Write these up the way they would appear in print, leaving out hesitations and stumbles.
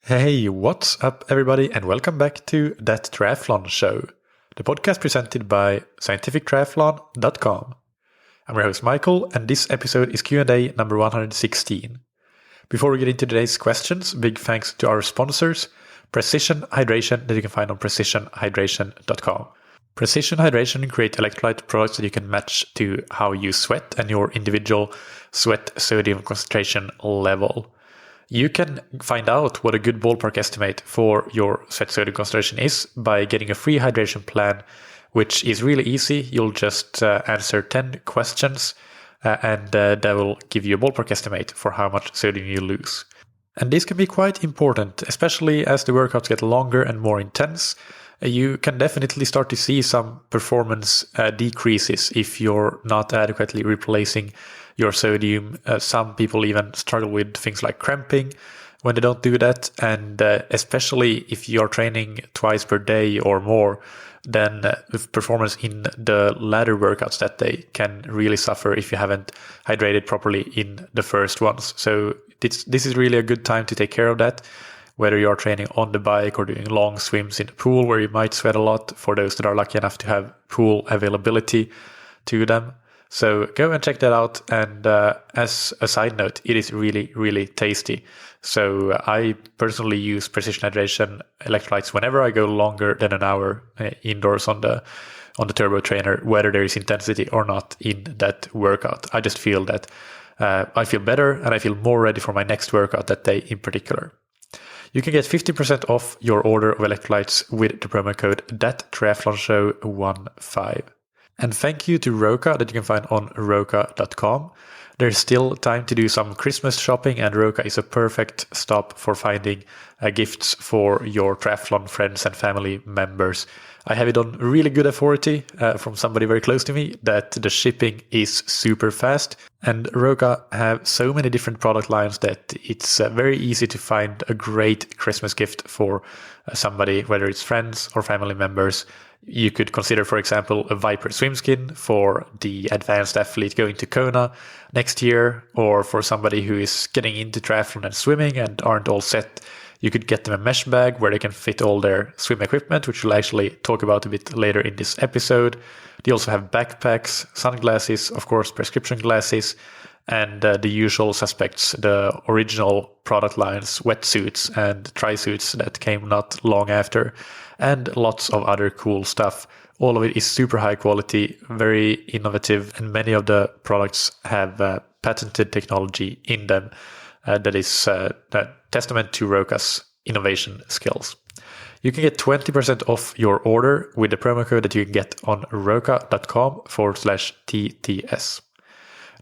Hey, what's up, everybody, and welcome back to That Triathlon Show, the podcast presented by scientifictriathlon.com. I'm your host, Michael, and this episode is Q&A number 116. Before we get into today's questions, big thanks to our sponsors, Precision Hydration, that you can find on precisionhydration.com. Precision Hydration create electrolyte products that you can match to how you sweat and your individual sweat sodium concentration level. You can find out what a good ballpark estimate for your sweat sodium concentration is by getting a free hydration plan, which is really easy. You'll just answer 10 questions and that will give you a ballpark estimate for how much sodium you lose. And this can be quite important, especially as the workouts get longer and more intense. You can definitely start to see some performance decreases if you're not adequately replacing your sodium. Some people even struggle with things like cramping when they don't do that. And especially if you're training twice per day or more, then the performance in the latter workouts that day can really suffer if you haven't hydrated properly in the first ones. So this is really a good time to take care of that, whether you're training on the bike or doing long swims in the pool where you might sweat a lot, for those that are lucky enough to have pool availability to them. So go and check that out. And as a side note, it is really, really tasty. So I personally use Precision Hydration electrolytes whenever I go longer than an hour indoors on the turbo trainer, whether there is intensity or not in that workout. I just feel that I feel better and I feel more ready for my next workout that day in particular. You can get 50% off your order of electrolytes with the promo code ThatTriathlonShow15. And thank you to Roka that you can find on roka.com. There's still time to do some Christmas shopping, and Roka is a perfect stop for finding gifts for your triathlon friends and family members. I have it on really good authority from somebody very close to me that the shipping is super fast, and Roka have so many different product lines that it's very easy to find a great Christmas gift for somebody, whether it's friends or family members. You could consider, for example, a Viper swim skin for the advanced athlete going to Kona next year, or for somebody who is getting into triathlon and swimming and aren't all set. You could get them a mesh bag where they can fit all their swim equipment, which we'll actually talk about a bit later in this episode. They also have backpacks, sunglasses, of course, prescription glasses, and the usual suspects, the original product lines, wetsuits and tri-suits that came not long after, and lots of other cool stuff. All of it is super high quality, very innovative, and many of the products have patented technology in them that is a testament to Roka's innovation skills. You can get 20% off your order with the promo code that you can get on roka.com/TTS.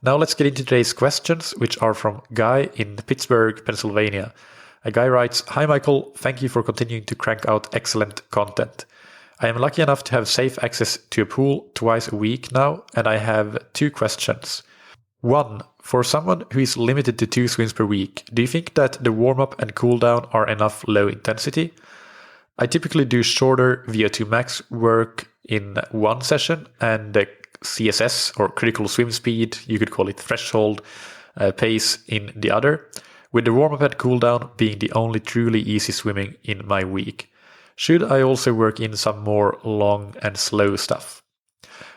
Now let's get into today's questions, which are from Guy in Pittsburgh, Pennsylvania. A guy writes, "Hi Michael, thank you for continuing to crank out excellent content. I am lucky enough to have safe access to a pool twice a week now, and I have two questions. One, for someone who is limited to 2 swims per week, do you think that the warm-up and cool-down are enough low intensity? I typically do shorter VO2 max work in one session and the CSS, or critical swim speed, you could call it threshold, pace in the other, with the warm-up and cool-down being the only truly easy swimming in my week. Should I also work in some more long and slow stuff?"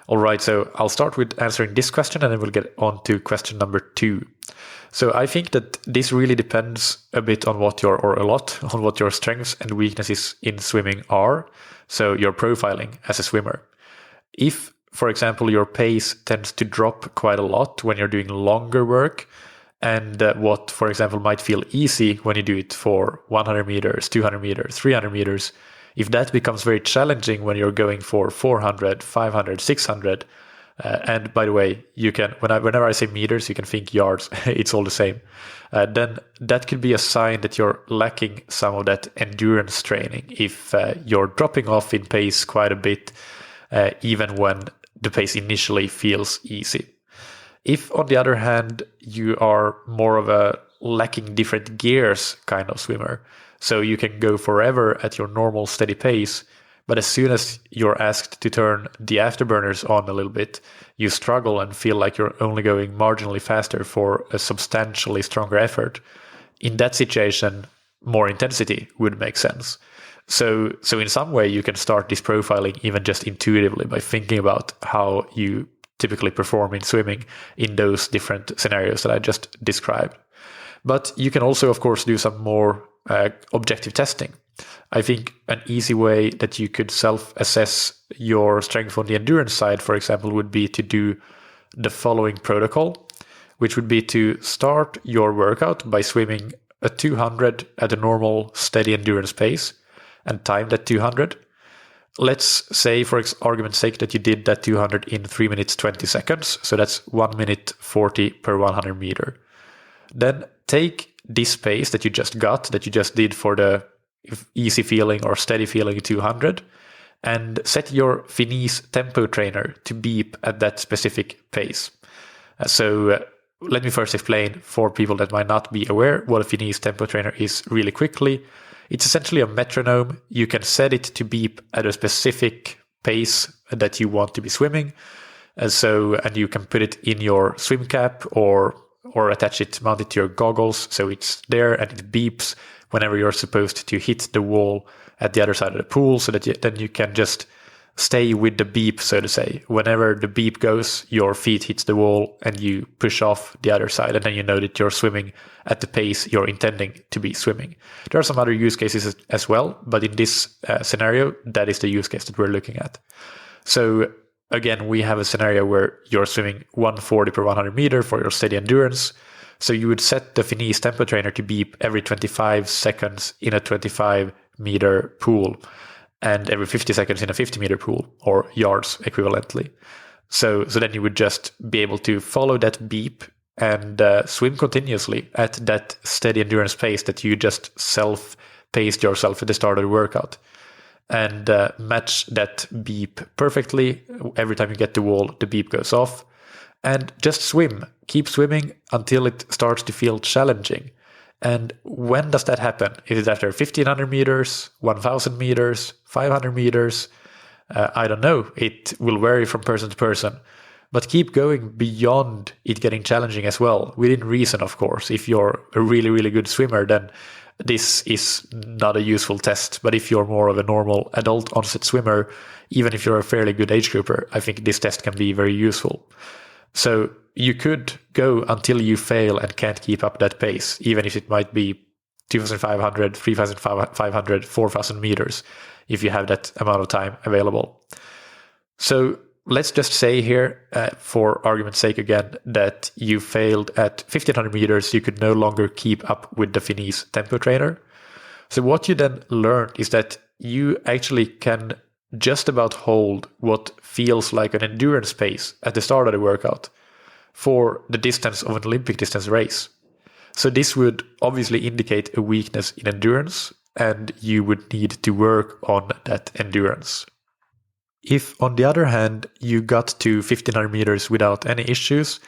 All right, so I'll start with answering this question and then we'll get on to question number 2. So I think that this really depends a bit on what your strengths and weaknesses in swimming are. So your profiling as a swimmer. If, for example, your pace tends to drop quite a lot when you're doing longer work, and what, for example, might feel easy when you do it for 100 meters, 200 meters, 300 meters, if that becomes very challenging when you're going for 400, 500, 600, and by the way, you can, whenever I say meters, you can think yards, it's all the same, then that could be a sign that you're lacking some of that endurance training if you're dropping off in pace quite a bit, even when the pace initially feels easy. If, on the other hand, you are more of a lacking different gears kind of swimmer, so you can go forever at your normal steady pace, but as soon as you're asked to turn the afterburners on a little bit, you struggle and feel like you're only going marginally faster for a substantially stronger effort. In that situation, more intensity would make sense. So in some way, you can start this profiling even just intuitively by thinking about how you typically perform in swimming in those different scenarios that I just described. But you can also, of course, do some more objective testing. I think an easy way that you could self-assess your strength on the endurance side, for example, would be to do the following protocol, which would be to start your workout by swimming a 200 at a normal steady endurance pace and time that 200. Let's say, for argument's sake, that you did that 200 in 3 minutes 20 seconds. So that's 1 minute 40 per 100 meter. Then take this pace that you just did for the easy feeling or steady feeling 200, and set your Finis tempo trainer to beep at that specific pace. So let me first explain for people that might not be aware what a Finis tempo trainer is really quickly. It's essentially a metronome. You can set it to beep at a specific pace that you want to be swimming. And you can put it in your swim cap or attach it, mount it to your goggles, so it's there and it beeps whenever you're supposed to hit the wall at the other side of the pool, so that then you can just stay with the beep, so to say. Whenever the beep goes, your feet hits the wall and you push off the other side, and then you know that you're swimming at the pace you're intending to be swimming. There are some other use cases as well, but in this scenario, that is the use case that we're looking at. So again, we have a scenario where you're swimming 140 per 100 meter for your steady endurance. So you would set the Finis tempo trainer to beep every 25 seconds in a 25 meter pool, and every 50 seconds in a 50 meter pool, or yards equivalently. So then you would just be able to follow that beep and swim continuously at that steady endurance pace that you just self-paced yourself at the start of the workout, and match that beep perfectly. Every time you get the wall, the beep goes off, and just swim. Keep swimming until it starts to feel challenging. And when does that happen? Is it after 1500 meters, 1000 meters, 500 meters? I don't know. It will vary from person to person. But keep going beyond it getting challenging as well, within reason, of course. If you're a really, really good swimmer, then this is not a useful test. But if you're more of a normal adult onset swimmer, even if you're a fairly good age grouper, I think this test can be very useful. So you could go until you fail and can't keep up that pace, even if it might be 2,500, 3,500, 4,000 meters, if you have that amount of time available. So let's just say here, for argument's sake again, that you failed at 1,500 meters. You could no longer keep up with the Finis tempo trainer. So what you then learned is that you actually can just about hold what feels like an endurance pace at the start of the workout for the distance of an Olympic distance race. So this would obviously indicate a weakness in endurance, and you would need to work on that endurance. If, on the other hand, you got to 1,500 meters without any issues,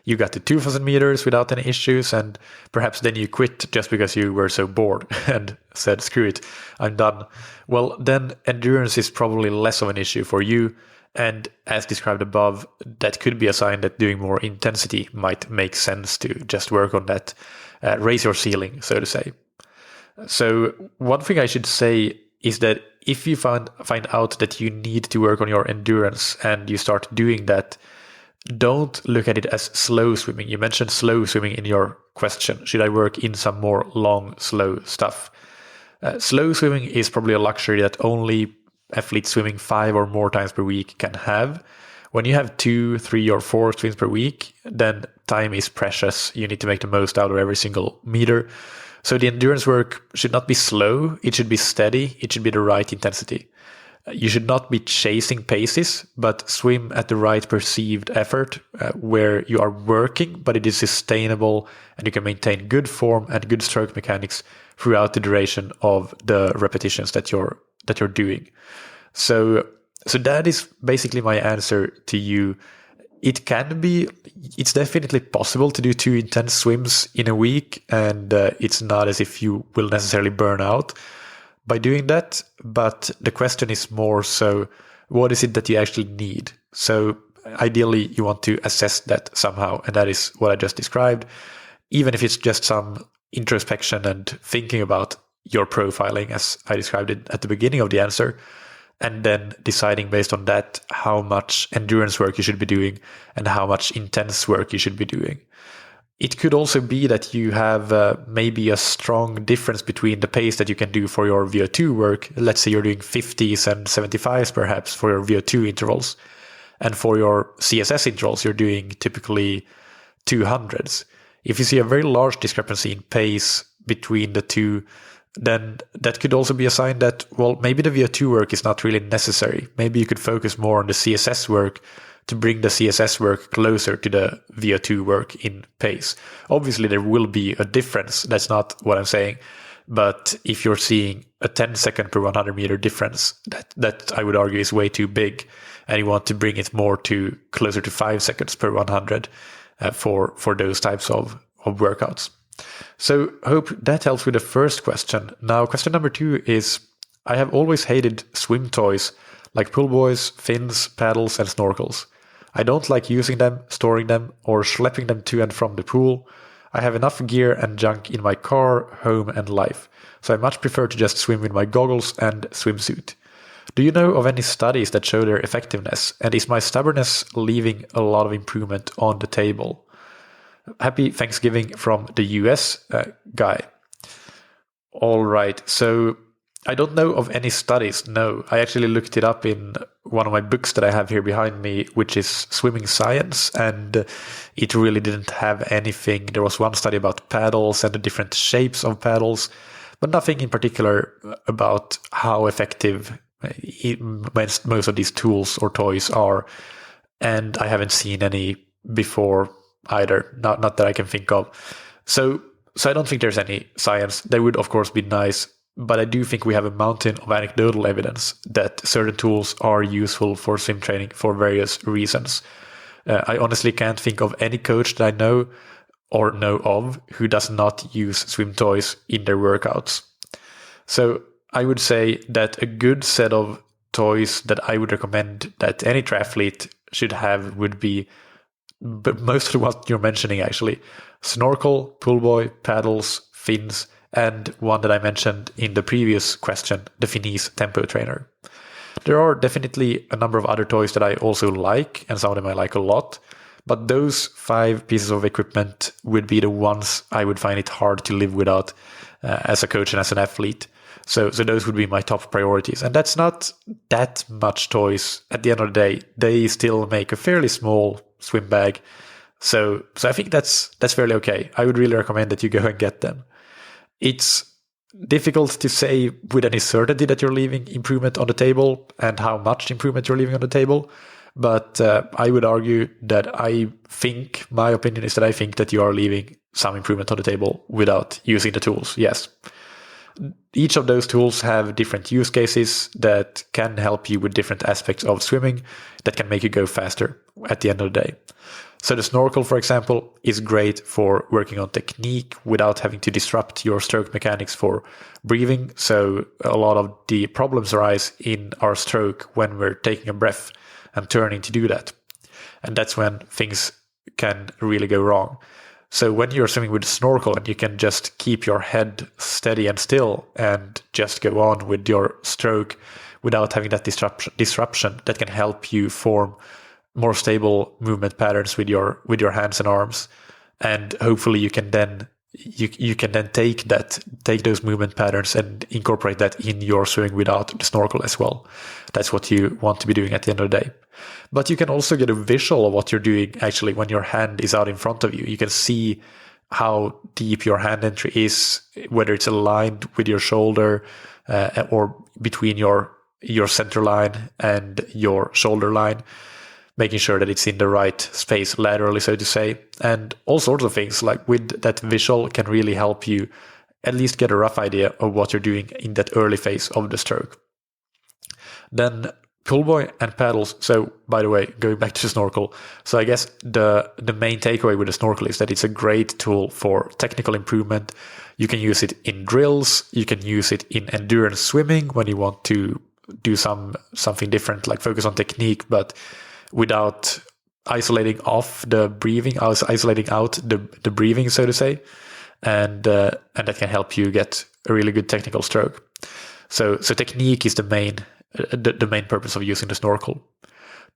you got to 2,000 meters without any issues, and perhaps then you quit just because you were so bored and said, screw it, I'm done. Well, then endurance is probably less of an issue for you. And as described above, that could be a sign that doing more intensity might make sense to just work on that, raise your ceiling, so to say. So one thing I should say is that if you find out that you need to work on your endurance and you start doing that, don't look at it as slow swimming. You mentioned slow swimming in your question. Should I work in some more long, slow stuff? Slow swimming is probably a luxury that only athletes swimming 5 or more times per week can have. When you have 2, 3, or 4 swims per week, then time is precious. You need to make the most out of every single meter. So the endurance work should not be slow. It should be steady. It should be the right intensity. You should not be chasing paces, but swim at the right perceived effort where you are working, but it is sustainable and you can maintain good form and good stroke mechanics throughout the duration of the repetitions that you're doing. So that is basically my answer to you. It's definitely possible to do 2 intense swims in a week, and it's not as if you will necessarily burn out by doing that. But the question is more so, what is it that you actually need? So ideally, you want to assess that somehow, and that is what I just described. Even if it's just some introspection and thinking about your profiling, as I described it at the beginning of the answer, and then deciding based on that how much endurance work you should be doing and how much intense work you should be doing. It could also be that you have maybe a strong difference between the pace that you can do for your VO2 work. Let's say you're doing 50s and 75s perhaps for your VO2 intervals. And for your CSS intervals, you're doing typically 200s. If you see a very large discrepancy in pace between the two, then that could also be a sign that, well, maybe the VO2 work is not really necessary. Maybe you could focus more on the CSS work to bring the CSS work closer to the VO2 work in pace. Obviously, there will be a difference. That's not what I'm saying. But if you're seeing a 10 second per 100 meter difference, that I would argue is way too big, and you want to bring it more to closer to 5 seconds per 100 for those types of workouts. So hope that helps with the first question. Now, question number 2 is, I have always hated swim toys like pull buoys, fins, paddles, and snorkels. I don't like using them, storing them, or schlepping them to and from the pool. I have enough gear and junk in my car, home, and life, so I much prefer to just swim with my goggles and swimsuit. Do you know of any studies that show their effectiveness, and is my stubbornness leaving a lot of improvement on the table? Happy Thanksgiving from the US guy. All right, so I don't know of any studies, no. I actually looked it up in one of my books that I have here behind me, which is Swimming Science, and it really didn't have anything. There was one study about paddles and the different shapes of paddles, but nothing in particular about how effective most of these tools or toys are. And I haven't seen any before either, not that I can think of. So I don't think there's any science. That would, of course, be nice. But I do think we have a mountain of anecdotal evidence that certain tools are useful for swim training for various reasons. I honestly can't think of any coach that I know or know of who does not use swim toys in their workouts. So I would say that a good set of toys that I would recommend that any triathlete should have would be, but most of what you're mentioning actually, snorkel, pull buoy, paddles, fins, and one that I mentioned in the previous question, the Finis Tempo Trainer. There are definitely a number of other toys that I also like, and some of them I like a lot, but those 5 pieces of equipment would be the ones I would find it hard to live without as a coach and as an athlete. So those would be my top priorities. And that's not that much toys. At the end of the day, they still make a fairly small swim bag. So I think that's fairly okay. I would really recommend that you go and get them. It's difficult to say with any certainty that you're leaving improvement on the table and how much improvement you're leaving on the table. But I would argue that my opinion is that I think that you are leaving some improvement on the table without using the tools. Yes. Each of those tools have different use cases that can help you with different aspects of swimming that can make you go faster at the end of the day. So the snorkel, for example, is great for working on technique without having to disrupt your stroke mechanics for breathing. So a lot of the problems arise in our stroke when we're taking a breath and turning to do that. And that's when things can really go wrong. So when you're swimming with a snorkel and you can just keep your head steady and still and just go on with your stroke without having that disruption, that can help you form more stable movement patterns with your hands and arms, and hopefully you can then take those movement patterns and incorporate that in your swimming without the snorkel as well. That's what you want to be doing at the end of the day. But you can also get a visual of what you're doing actually when your hand is out in front of you. You can see how deep your hand entry is, whether it's aligned with your shoulder or between your center line and your shoulder line, making sure that it's in the right space laterally, so to say. And all sorts of things like with that visual can really help you at least get a rough idea of what you're doing in that early phase of the stroke. Then pull buoy and paddles. So by the way, going back to the snorkel. So I guess the main takeaway with the snorkel is that it's a great tool for technical improvement. You can use it in drills. You can use it in endurance swimming when you want to do something different, like focus on technique, but without isolating off the breathing, isolating out the breathing, so to say. And that can help you get a really good technical stroke. So technique is the main purpose of using the snorkel.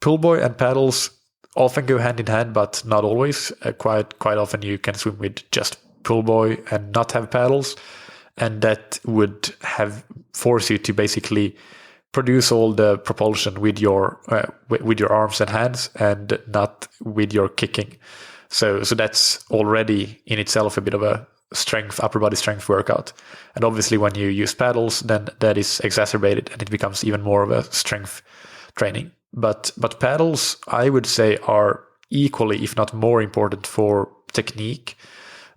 Pull buoy and paddles often go hand in hand, but not always. Quite often you can swim with just pull buoy and not have paddles, and that would force you to basically produce all the propulsion with your arms and hands, and not with your kicking. So that's already in itself a bit of a upper body strength workout. And obviously when you use paddles, then that is exacerbated and it becomes even more of a strength training. But paddles, I would say, are equally, if not more important for technique.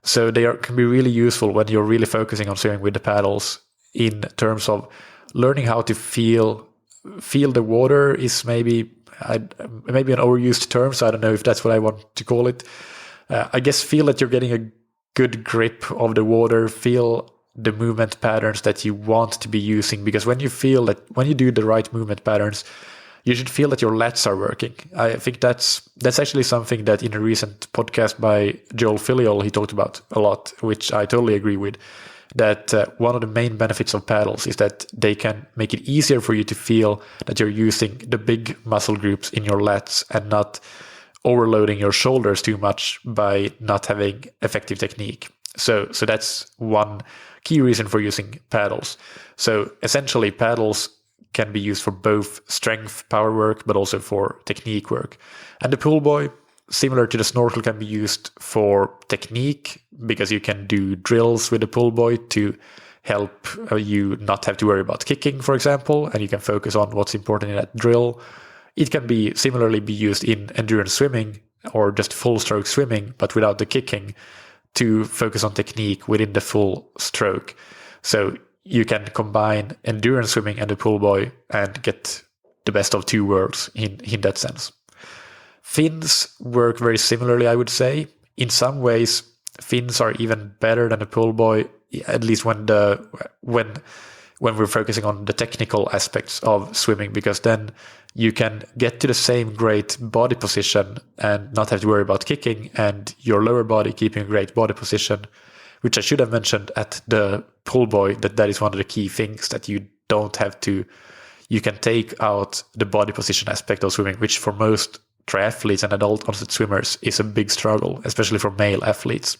So they can be really useful when you're really focusing on swimming with the paddles, in terms of learning how to feel the water is maybe an overused term, so I don't know if that's what I want to call it. I guess feel that you're getting a good grip of the water, feel the movement patterns that you want to be using, because when you do the right movement patterns, you should feel that your lats are working. I think that's actually something that in a recent podcast by Joel Filiol, he talked about a lot, which I totally agree with, that one of the main benefits of paddles is that they can make it easier for you to feel that you're using the big muscle groups in your lats and not overloading your shoulders too much by not having effective technique. So that's one key reason for using paddles. So essentially paddles can be used for both strength, power work, but also for technique work. And the pull buoy, similar to the snorkel, can be used for technique, because you can do drills with the pull buoy to help you not have to worry about kicking, for example, and you can focus on what's important in that drill. It can be similarly be used in endurance swimming or just full stroke swimming, but without the kicking, to focus on technique within the full stroke. So you can combine endurance swimming and the pull buoy and get the best of two worlds in that sense. Fins work very similarly, I would say. In some ways, fins are even better than the pull buoy, at least when we're focusing on the technical aspects of swimming, because then you can get to the same great body position and not have to worry about kicking, and your lower body keeping a great body position, which I should have mentioned at the pull buoy, that is one of the key things, that you can take out the body position aspect of swimming, which for most triathletes and adult onset swimmers is a big struggle, especially for male athletes.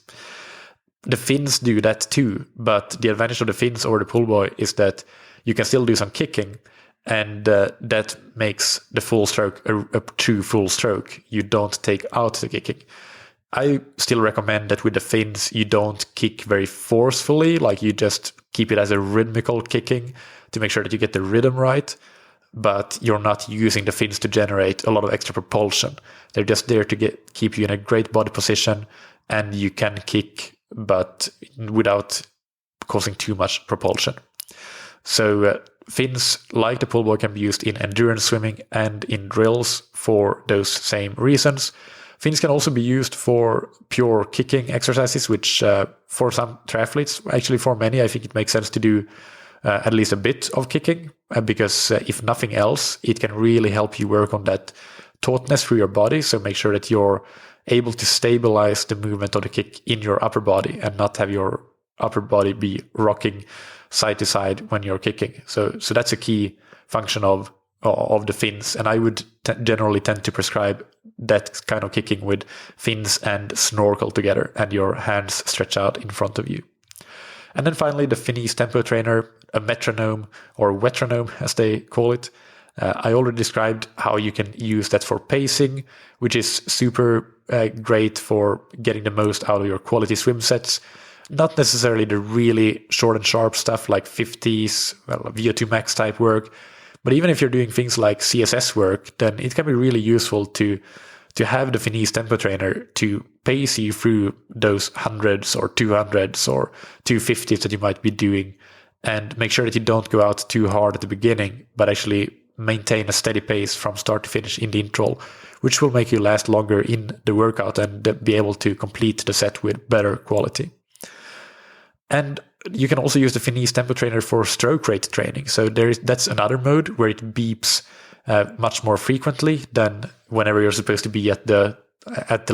The fins do that too, but the advantage of the fins over the pull buoy is that you can still do some kicking, and that makes the full stroke a true full stroke. You don't take out the kicking. I still recommend that with the fins, you don't kick very forcefully, like you just keep it as a rhythmical kicking to make sure that you get the rhythm right, but you're not using the fins to generate a lot of extra propulsion. They're just there to keep you in a great body position, and you can kick, but without causing too much propulsion. So fins, like the pull buoy, can be used in endurance swimming and in drills for those same reasons. Fins can also be used for pure kicking exercises, which for some triathletes, actually for many, I think it makes sense to do at least a bit of kicking, because if nothing else, it can really help you work on that tautness through your body. So make sure that you're able to stabilize the movement of the kick in your upper body and not have your upper body be rocking side to side when you're kicking. So that's a key function of the fins, and I would generally tend to prescribe that kind of kicking with fins and snorkel together, and your hands stretch out in front of you. And then finally, the Finese tempo trainer, a metronome or wetronome as they call it. I already described how you can use that for pacing, which is super great for getting the most out of your quality swim sets. Not necessarily the really short and sharp stuff like 50s, VO2 max type work, but even if you're doing things like CSS work, then it can be really useful to have the Finese tempo trainer to pace you through those 100s or 200s or 250s that you might be doing, and make sure that you don't go out too hard at the beginning, but actually maintain a steady pace from start to finish in the interval, which will make you last longer in the workout and be able to complete the set with better quality. And you can also use the Finese tempo trainer for stroke rate training. So that's another mode where it beeps much more frequently than whenever you're supposed to be at the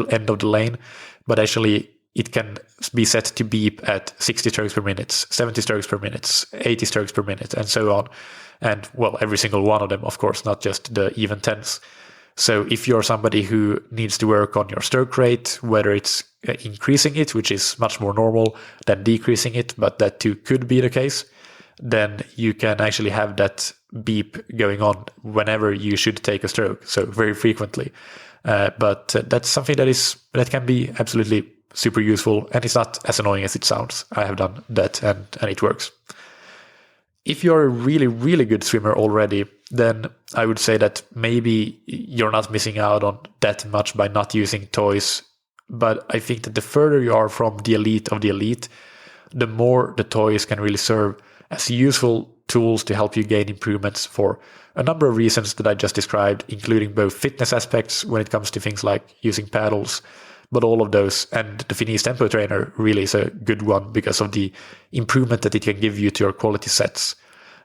end of the lane. But actually, it can be set to beep at 60 strokes per minute, 70 strokes per minute, 80 strokes per minute, and so on. And well, every single one of them, of course, not just the even tens. So if you're somebody who needs to work on your stroke rate, whether it's increasing it, which is much more normal than decreasing it, but that too could be the case, then you can actually have that beep going on whenever you should take a stroke, so very frequently. But that's something that can be absolutely super useful, and it's not as annoying as it sounds. I have done that, and it works. If you're a really, really good swimmer already, then I would say that maybe you're not missing out on that much by not using toys. But I think that the further you are from the elite of the elite, the more the toys can really serve as useful tools to help you gain improvements for a number of reasons that I just described, including both fitness aspects when it comes to things like using paddles, but all of those. And the Finese Tempo Trainer really is a good one because of the improvement that it can give you to your quality sets,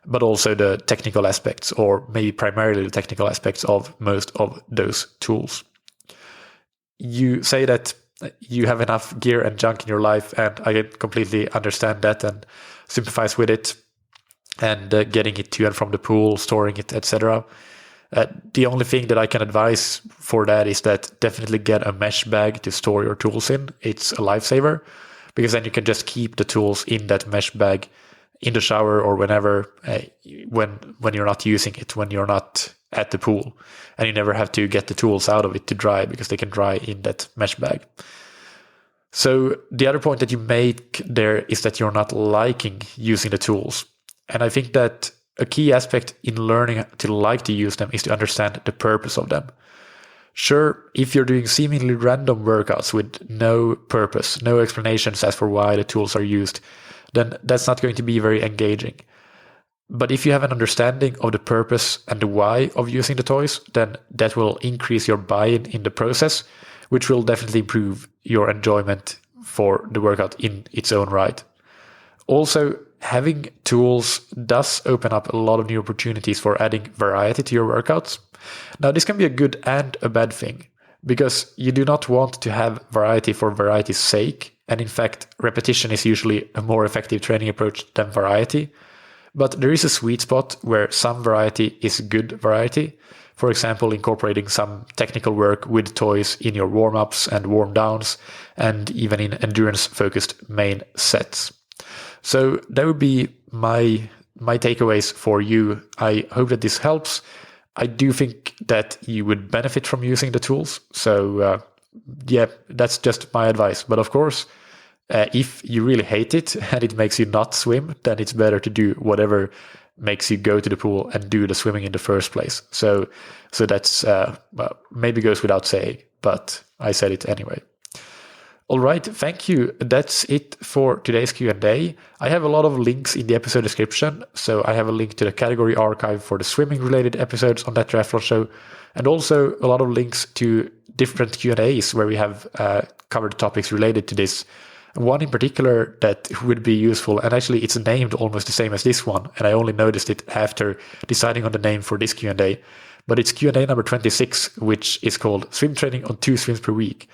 but also the technical aspects, or maybe primarily the technical aspects of most of those tools. You say that you have enough gear and junk in your life, and I completely understand that and sympathize with it, and getting it to and from the pool, storing it, etc. The only thing that I can advise for that is that definitely get a mesh bag to store your tools in. It's a lifesaver, because then you can just keep the tools in that mesh bag in the shower or whenever, when you're not using it, when you're not at the pool, and you never have to get the tools out of it to dry, because they can dry in that mesh bag. So the other point that you make there is that you're not liking using the tools. And I think that a key aspect in learning to like to use them is to understand the purpose of them. Sure, if you're doing seemingly random workouts with no purpose, no explanations as for why the tools are used, then that's not going to be very engaging. But if you have an understanding of the purpose and the why of using the toys, then that will increase your buy-in in the process, which will definitely improve your enjoyment for the workout in its own right. Also, having tools does open up a lot of new opportunities for adding variety to your workouts. Now, this can be a good and a bad thing, because you do not want to have variety for variety's sake. And in fact, repetition is usually a more effective training approach than variety. But there is a sweet spot where some variety is good variety. For example, incorporating some technical work with toys in your warm-ups and warm-downs, and even in endurance-focused main sets. So that would be my takeaways for you. I hope that this helps. I do think that you would benefit from using the tools. So that's just my advice. But of course, if you really hate it and it makes you not swim, then it's better to do whatever makes you go to the pool and do the swimming in the first place. So that's maybe goes without saying, but I said it anyway. All right, thank you. That's it for today's Q&A. I have a lot of links in the episode description. So I have a link to the category archive for the swimming-related episodes on That Triathlon Show, and also a lot of links to different Q&As where we have covered topics related to this. One in particular that would be useful, and actually it's named almost the same as this one, and I only noticed it after deciding on the name for this Q&A, but it's Q&A number 26, which is called Swim Training on 2 Swims per Week.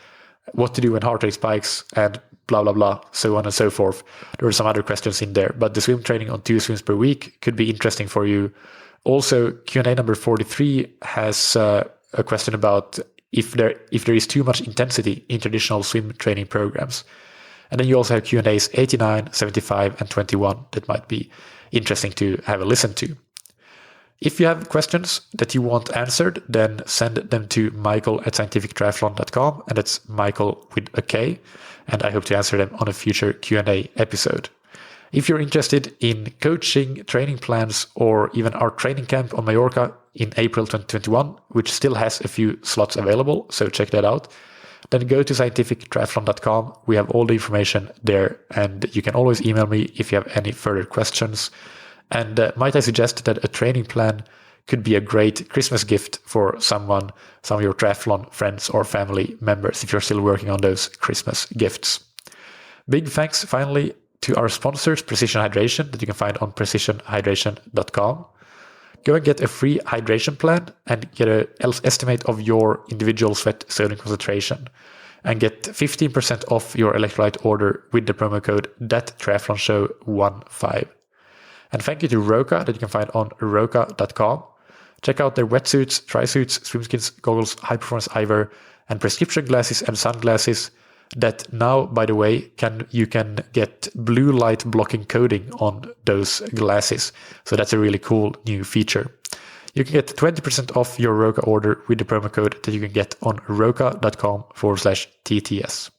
What to do when heart rate spikes, and blah, blah, blah, so on and so forth. There are some other questions in there, but the swim training on 2 swims per week could be interesting for you. Also, Q&A number 43 has a question about if there is too much intensity in traditional swim training programs. And then you also have Q&As 89, 75, and 21 that might be interesting to have a listen to. If you have questions that you want answered, then send them to michael@scientifictriathlon.com, and that's Michael with a K, and I hope to answer them on a future Q&A episode. If you're interested in coaching, training plans, or even our training camp on Mallorca in April 2021, which still has a few slots available, so check that out, then go to scientifictriathlon.com. We have all the information there, and you can always email me if you have any further questions. And might I suggest that a training plan could be a great Christmas gift for some of your triathlon friends or family members, if you're still working on those Christmas gifts. Big thanks, finally, to our sponsors, Precision Hydration, that you can find on precisionhydration.com. Go and get a free hydration plan and get an estimate of your individual sweat sodium concentration. and get 15% off your electrolyte order with the promo code ThatTriathlonShow15. And thank you to Roka that you can find on roka.com. Check out their wetsuits, tri-suits, swimskins, goggles, high-performance eyewear, and prescription glasses and sunglasses that now, by the way, you can get blue light blocking coating on those glasses. So that's a really cool new feature. You can get 20% off your Roka order with the promo code that you can get on roka.com/TTS.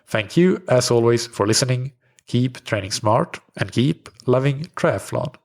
Thank you, as always, for listening. Keep training smart and keep loving triathlon.